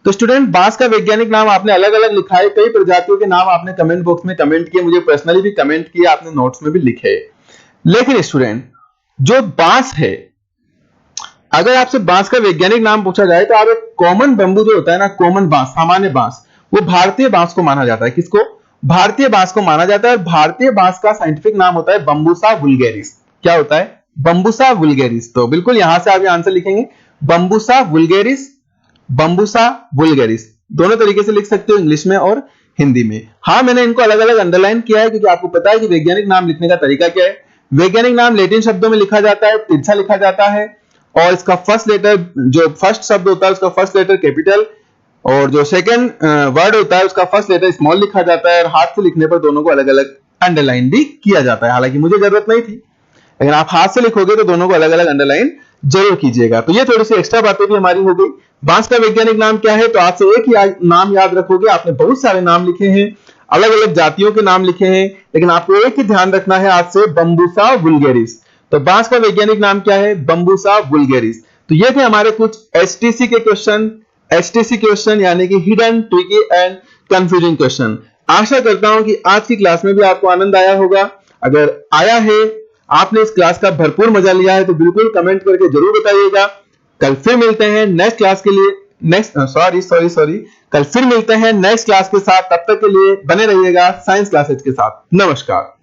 तो स्टूडेंट बांस का वैज्ञानिक नाम आपने अलग अलग लिखा है, कई प्रजातियों के नाम आपने कमेंट बॉक्स में कमेंट किए, मुझे पर्सनली भी कमेंट किए, आपने नोट्स में भी लिखे। लेकिन स्टूडेंट जो बांस है, अगर आपसे बांस का वैज्ञानिक नाम पूछा जाए तो आप एक कॉमन बंबू जो होता है ना, कॉमन बांस, सामान्य बांस, वो भारतीय बांस को माना जाता है। किसको? भारतीय बांस को माना जाता है। भारतीय बांस का साइंटिफिक नाम होता है बंबूसा वुल्गेरिस। क्या होता है? बंबूसा वुल्गेरिस। तो बिल्कुल यहां से आप आंसर लिखेंगे बंबूसा वुल्गेरिस, बंबूसा वुल्गेरिस। दोनों तरीके से लिख सकते हो, इंग्लिश में और हिंदी में। हाँ, मैंने इनको अलग अलग अंडरलाइन किया है क्योंकि आपको पता है कि वैज्ञानिक नाम लिखने का तरीका क्या है। वैज्ञानिक नाम लैटिन शब्दों में लिखा जाता है, तिरछा लिखा जाता है, और इसका फर्स्ट लेटर, जो फर्स्ट शब्द होता है उसका फर्स्ट लेटर कैपिटल, और जो सेकंड वर्ड होता है उसका फर्स्ट लेटर स्मॉल लिखा जाता है, और हाथ से लिखने पर दोनों को अलग अलग अंडरलाइन भी किया जाता है। हालांकि मुझे जरूरत नहीं थी, लेकिन आप हाथ से लिखोगे तो दोनों को अलग अलग अंडरलाइन जरूर कीजिएगा। तो ये थोड़ी सी एक्स्ट्रा बातें भी हमारी हो गई। बांस का वैज्ञानिक नाम क्या है? तो आज से एक ही नाम याद रखोगे। आपने बहुत सारे नाम लिखे हैं, अलग अलग जातियों के नाम लिखे हैं, लेकिन आपको एक ही ध्यान रखना है आज से, बंबूसा वुल्गेरिस। तो बांस का वैज्ञानिक नाम क्या है? बंबूसा वुल्गेरिस। तो ये थे हमारे कुछ एचटीसी के क्वेश्चन, एचटीसी क्वेश्चन यानी कि hidden, tricky and confusing question. आशा करता हूं कि आज की क्लास में भी आपको आनंद आया होगा। अगर आया है, आपने इस क्लास का भरपूर मजा लिया है, तो बिल्कुल कमेंट करके जरूर बताइएगा। कल फिर मिलते हैं नेक्स्ट क्लास के लिए, कल फिर मिलते हैं नेक्स्ट क्लास के साथ। तब तक के लिए बने रहिएगा साइंस क्लासेज के साथ। नमस्कार।